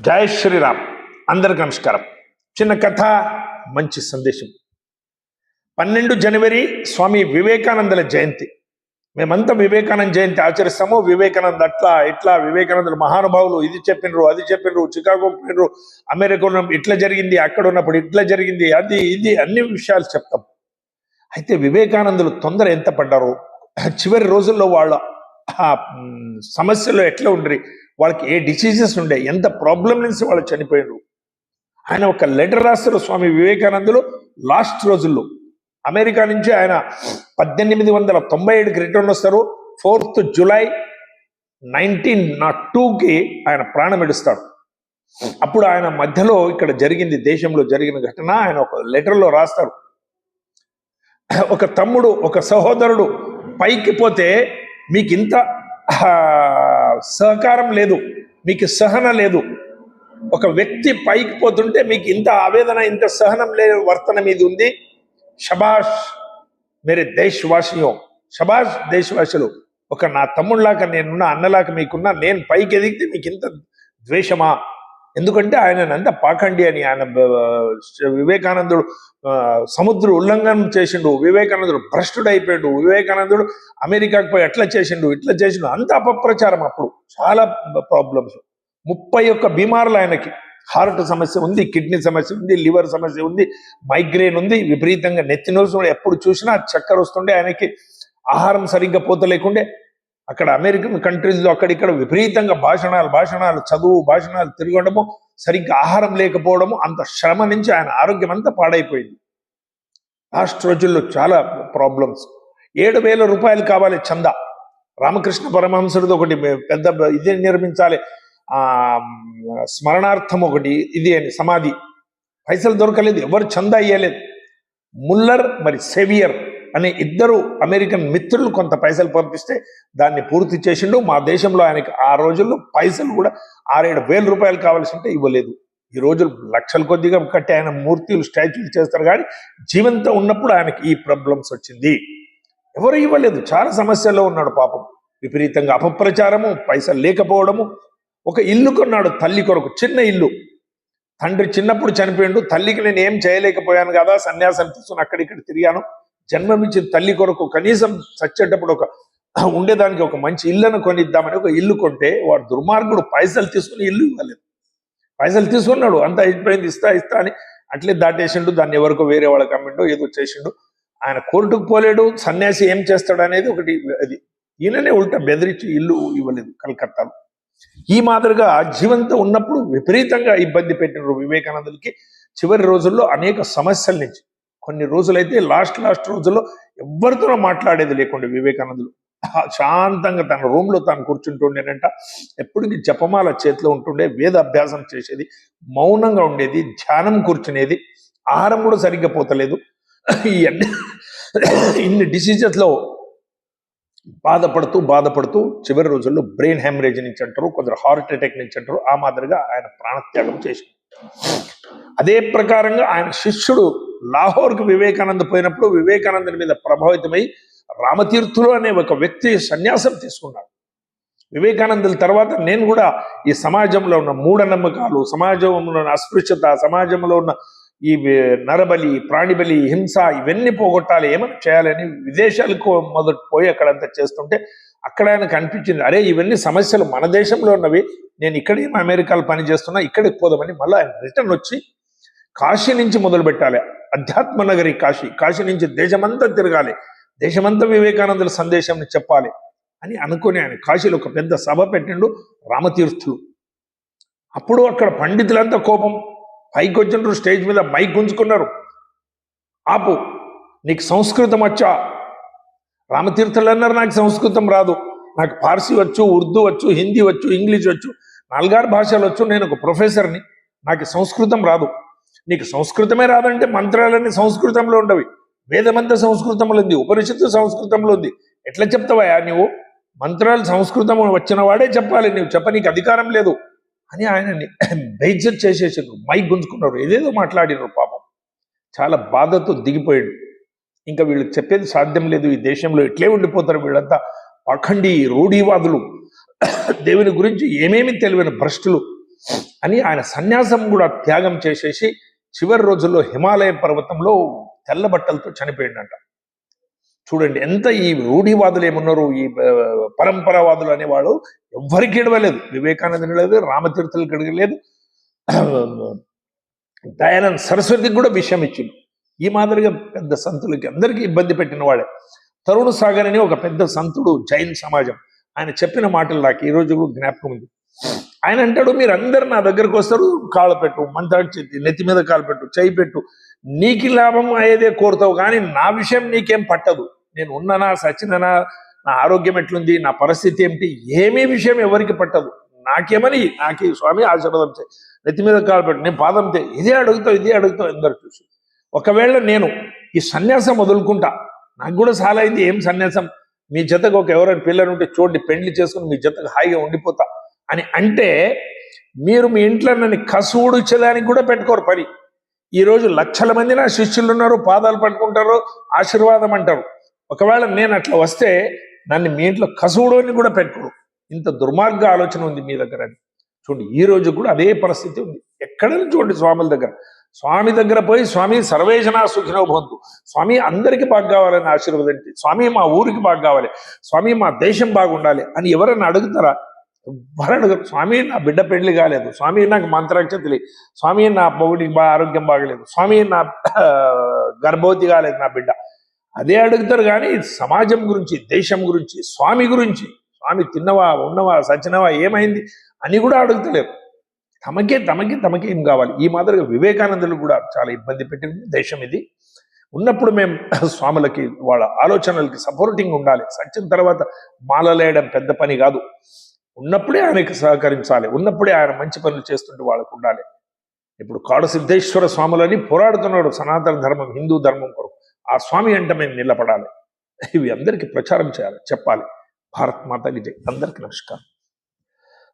జై శ్రీరామ్. అందరికి నమస్కారం. చిన్న కథ, మంచి సందేశం. 12 జనవరి స్వామి వివేకానందుల జయంతి. మేమంతా వివేకానంద జయంతి ఆచరిస్తాము. వివేకానంద అట్లా ఇట్లా, వివేకానందుల మహానుభావులు ఇది చెప్పినరు, అది చెప్పినరు, చికాగో పోయినరు, అమెరికా ఉన్న ఇట్లా జరిగింది, అక్కడ ఉన్నప్పుడు ఇట్లా జరిగింది, అది ఇది అన్ని విషయాలు చెప్తాం. అయితే వివేకానందులు తొందర ఎంత పడ్డారు, చివరి రోజుల్లో వాళ్ళ సమస్యలు ఎట్లా ఉండ్రి, వాళ్ళకి ఏ డిసీజెస్ ఉండే, ఎంత ప్రాబ్లం నుంచి వాళ్ళు చనిపోయారు. ఆయన ఒక లెటర్ రాస్తారు స్వామి వివేకానందులు లాస్ట్ రోజుల్లో. అమెరికా నుంచి ఆయన 1897కి రిటర్న్ వస్తారు. 4th జూలై 1902కి ఆయన ప్రాణం విడుస్తాడు. అప్పుడు ఆయన మధ్యలో ఇక్కడ జరిగింది, దేశంలో జరిగిన ఘటన ఆయన ఒక లెటర్లో రాస్తారు. ఒక తమ్ముడు, ఒక సహోదరుడు పైకి పోతే మీకు ఇంత సహకారం లేదు, మీకు సహన లేదు. ఒక వ్యక్తి పైకి పోతుంటే మీకు ఇంత ఆవేదన, ఇంత సహనం లేదు, వర్తన మీద ఉంది. షబాష్ మేరే దేశవాసియో, షబాష్ దేశవాసులు. ఒక నా తమ్ముళ్ళలాగా నేనున్నా, అన్నలాగా మీకున్నా, నేను పైకి ఎదిగితే మీకు ఇంత ద్వేషమా? ఎందుకంటే ఆయన అంత పాఖండి అని, ఆయన వివేకానందుడు సముద్ర ఉల్లంఘనం చేసిండు, వివేకానందుడు భ్రష్టుడు అయిపోయాడు, వివేకానందుడు అమెరికాకు పోయి అట్లా చేసిండు, ఇట్లా చేసిండు, అంత అపప్రచారం. అప్పుడు చాలా ప్రాబ్లమ్స్, 31 బీమార్లు ఆయనకి. హార్ట్ సమస్య ఉంది, కిడ్నీ సమస్య ఉంది, లివర్ సమస్య ఉంది, మైగ్రేన్ ఉంది, విపరీతంగా నెత్తి నోసు, ఎప్పుడు చూసినా చక్కెర వస్తుండే ఆయనకి. ఆహారం సరిగ్గా పోతలేకుండే. అక్కడ అమెరికన్ కంట్రీస్లో అక్కడిక్కడ విపరీతంగా భాషణాలు, చదువు, భాషణాలు తిరగడము, సరిగ్గా ఆహారం లేకపోవడము, అంత శ్రమ నుంచి ఆయన ఆరోగ్యం అంతా పాడైపోయింది. లాస్ట్ రోజుల్లో చాలా ప్రాబ్లమ్స్. 7,000 రూపాయలు కావాలి చందా. రామకృష్ణ పరమహంసుడిది ఒకటి పెద్ద ఇది నిర్మించాలి, స్మరణార్థం ఒకటి ఇది అని సమాధి. పైసలు దొరకలేదు, ఎవరు చందా ఇయ్యలేదు. ముల్లర్ మరి సేవియర్ అనే ఇద్దరు అమెరికన్ మిత్రులు కొంత పైసలు పంపిస్తే దాన్ని పూర్తి చేసిండు. మా దేశంలో ఆయనకి ఆ రోజుల్లో పైసలు కూడా 6,000-7,000 రూపాయలు కావాల్సి ఉంటే ఇవ్వలేదు. ఈ రోజు లక్షల కొద్దిగా కట్టి ఆయన మూర్తులు, స్టాచ్యూలు చేస్తారు. కానీ జీవంతో ఉన్నప్పుడు ఆయనకి ఈ ప్రాబ్లమ్స్ వచ్చింది. ఎవరు ఇవ్వలేదు, చాలా సమస్యల్లో ఉన్నాడు పాపం. విపరీతంగా అపప్రచారము, పైసలు లేకపోవడము. ఒక ఇల్లు కొన్నాడు తల్లి కొరకు, చిన్న ఇల్లు. తండ్రి చిన్నప్పుడు చనిపోయిండు, తల్లికి నేను ఏం చేయలేకపోయాను కదా, సన్యాసం తీసుకుని అక్కడిక్కడ తిరిగాను. జన్మమిచ్చిన తల్లి కొరకు కనీసం చచ్చేటప్పుడు ఒక ఉండేదానికి ఒక మంచి ఇల్లును కొనిద్దామని ఒక ఇల్లు కొంటే వాడు దుర్మార్గుడు పైసలు తీసుకుని ఇల్లు ఇవ్వలేదు. పైసలు తీసుకున్నాడు, అంతా అయిపోయింది, ఇస్తా అని అట్లే దాటేసిండు. దాన్ని ఎవరికో వేరే వాళ్ళకి అమ్మిండో ఏదో చేసిండు. ఆయన కోర్టుకు పోలేడు. సన్యాసి ఏం చేస్తాడు అనేది ఒకటి. అది ఈయననే ఉల్టా బెదిరించి ఇల్లు ఇవ్వలేదు కలకత్తాలో. ఈ మాదిరిగా జీవంతో ఉన్నప్పుడు విపరీతంగా ఇబ్బంది పెట్టినారు వివేకానందులకి. చివరి రోజుల్లో అనేక సమస్యల నుంచి, కొన్ని రోజులైతే లాస్ట్ రోజుల్లో ఎవరితోనో మాట్లాడేది లేకుండా వివేకానందులు శాంతంగా తన రూమ్లో తాను కూర్చుంటుండేనంట. ఎప్పటికీ జపమాల చేతిలో ఉంటుండే, వేద అభ్యాసం చేసేది, మౌనంగా ఉండేది, ధ్యానం కూర్చునేది. ఆహారం కూడా సరిగ్గా పోతలేదు. ఇన్ని డిసీజెస్లో బాధపడుతూ చివరి రోజుల్లో బ్రెయిన్ హెమరేజ్ నుంచి అంటారు, కొందరు హార్ట్ అటాక్ నుంచి అంటారు. ఆ మాదిరిగా ఆయన ప్రాణత్యాగం చేశారు. అదే ప్రకారంగా ఆయన శిష్యుడు లాహోర్కి వివేకానంద పోయినప్పుడు వివేకానందుని మీద ప్రభావితమై రామతీర్థులు అనే ఒక వ్యక్తి సన్యాసం తీసుకున్నాడు. వివేకానందుల తర్వాత నేను కూడా ఈ సమాజంలో ఉన్న మూఢనమ్మకాలు, సమాజంలో ఉన్న అస్పృశ్యత, సమాజంలో ఉన్న ఈ నరబలి, ప్రాణిబలి, హింస, ఇవన్నీ పోగొట్టాలి, ఏమైనా చేయాలని విదేశాలకు మొదటి పోయి అక్కడంతా చేస్తుంటే అక్కడ ఆయనకు అనిపించింది, అరే ఇవన్నీ సమస్యలు మన దేశంలో ఉన్నవి, నేను ఇక్కడే అమెరికాలో పని చేస్తున్నా, ఇక్కడికి పోదామని మళ్ళీ ఆయన రిటర్న్ వచ్చి కాశీ నుంచి మొదలు పెట్టాలి. అధ్యాత్మ నగరి కాశీ నుంచి దేశమంతా తిరగాలి, దేశమంతా వివేకానందుల సందేశాన్ని చెప్పాలి అని అనుకుని ఆయన కాశీలో ఒక పెద్ద సభ పెట్టిండు, రామతీర్థులు. అప్పుడు అక్కడ పండితులంతా కోపం, పైకి వచ్చిండ్రు, స్టేజ్ మీద మైక్ గుంజుకున్నారు. ఆపు, నీకు సంస్కృతం వచ్చా? రామతీర్థులు అన్నారు, నాకు సంస్కృతం రాదు, నాకు పార్సీ వచ్చు, ఉర్దూ వచ్చు, హిందీ వచ్చు, ఇంగ్లీష్ వచ్చు, 4-6 భాషలు వచ్చు, నేను ఒక ప్రొఫెసర్ని, నాకు సంస్కృతం రాదు. నీకు సంస్కృతమే రాదంటే మంత్రాలన్నీ సంస్కృతంలో ఉండవి, వేదమంతా సంస్కృతంలో ఉంది, ఉపనిషత్తు సంస్కృతంలో ఉంది, ఎట్లా చెప్తావా నువ్వు? మంత్రాలు సంస్కృతం వచ్చిన వాడే చెప్పాలి, నువ్వు చెప్పనీకి అధికారం లేదు అని ఆయనని బెయిజ్జత్ చేసేసారు. మైక్ గుంజుకున్నారు, ఏదేదో మాట్లాడినారు. పాపం చాలా బాధతో దిగిపోయాడు. ఇంకా వీళ్ళు చెప్పేది సాధ్యం లేదు, ఈ దేశంలో ఎట్లే ఉండిపోతారు వీళ్ళంతా పాఖండి, రూఢీవాదులు, దేవుని గురించి ఏమేమి తెలియని భ్రష్టులు, అని ఆయన సన్యాసం కూడా త్యాగం చేసేసి చివరి రోజుల్లో హిమాలయ పర్వతంలో తెల్ల బట్టలతో చనిపోయిందంట. చూడండి ఎంత ఈ రూఢివాదులు ఏమున్నారు, ఈ పరంపరావాదులు అనేవాళ్ళు ఎవ్వరికి ఎడవలేదు. వివేకానందని లేదు, రామతీర్థులకు ఎడగలేదు, దయానంద సరస్వతికి కూడా విషయం ఇచ్చింది. ఈ మాదిరిగా పెద్ద సంతులకి అందరికీ ఇబ్బంది పెట్టిన వాడే. తరుణ్ సాగర్ అని ఒక పెద్ద సంతుడు, జైన్ సమాజం, ఆయన చెప్పిన మాటలు నాకు ఈ రోజు జ్ఞాపకం ఉంది. ఆయన అంటాడు, మీరు అందరు నా దగ్గరకు వస్తారు, కాళ్ళు పెట్టు, మంత్రాక్షి నెత్తి మీద కాలు పెట్టు, చేయి పెట్టు, నీకు లాభం అయ్యేదే కోరుతావు, కానీ నా విషయం నీకేం పట్టదు. నేను ఉన్నానా, సచ్చిననా, నా ఆరోగ్యం ఎట్లుంది, నా పరిస్థితి ఏమిటి, ఏమీ విషయం ఎవరికి పట్టదు. నాకేమని నాకే స్వామి ఆశీర్వాదం చేయి, నెత్తి మీద కాలు పెట్టు, నేను పాదం తే, ఇదే అడుగుతావు అందరు చూసి. ఒకవేళ నేను ఈ సన్యాసం వదులుకుంటా, నాకు కూడా చాలా అయింది, ఏం సన్యాసం, మీ జతకు ఒక ఎవరైనా పిల్లలు ఉంటే చూడండి, పెళ్లి చేసుకుని మీ జతకు హాయిగా ఉండిపోతా అని అంటే, మీరు మీ ఇంట్లో నన్ను కసువుడిచ్చేదానికి కూడా పెట్టుకోరు పని. ఈరోజు లక్షల మంది నా శిష్యులు ఉన్నారు, పాదాలు పట్టుకుంటారు, ఆశీర్వాదం అంటారు. ఒకవేళ నేను అట్లా వస్తే నన్ను మీ ఇంట్లో కసువుడని కూడా పెట్టుకోరు. ఇంత దుర్మార్గ ఆలోచన ఉంది మీ దగ్గర అని. చూడండి, ఈ రోజు కూడా అదే పరిస్థితి ఉంది. ఎక్కడైనా చూడండి స్వాముల దగ్గర, స్వామి దగ్గర పోయి, స్వామి సర్వేజనా సుఖినో భవంతు, స్వామి అందరికీ బాగా కావాలని ఆశీర్వదించి, స్వామి మా ఊరికి బాగా కావాలి, స్వామి మా దేశం బాగుండాలి అని ఎవరైనా అడుగుతారా? ఎవరు అడగరు. స్వామి నా బిడ్డ పెళ్లి కాలేదు, స్వామి నాకు మంత్రాక్షతలి, స్వామి నా పొగుడికి ఆరోగ్యం బాగలేదు, స్వామి నా గర్భవతి కాలేదు నా బిడ్డ, అదే అడుగుతారు. కానీ సమాజం గురించి, దేశం గురించి, స్వామి గురించి, స్వామి తిన్నవా, ఉన్నవా, సచ్చినవా, ఏమైంది అని కూడా అడుగుతలేరు. తమకే ఏం కావాలి. ఈ మాదిరిగా వివేకానందులు కూడా చాలా ఇబ్బంది పెట్టింది దేశం ఇది. ఉన్నప్పుడు మేము స్వాములకి, వాళ్ళ ఆలోచనలకి సపోర్టింగ్ ఉండాలి. సచ్చిన తర్వాత మాలలేయడం పెద్ద పని కాదు. ఉన్నప్పుడే ఆయనకి సహకరించాలి, ఉన్నప్పుడే ఆయన మంచి పనులు చేస్తుంటే వాళ్ళకు ఉండాలి. ఇప్పుడు కాడు సిద్ధేశ్వర స్వాములని పోరాడుతున్నాడు సనాతన ధర్మం, హిందూ ధర్మం కొరకు. ఆ స్వామి అంటే మేము నిలబడాలి. ఇవి అందరికీ ప్రచారం చేయాలి, చెప్పాలి. భారత్ మాతాకి జై. అందరికీ నమస్కారం.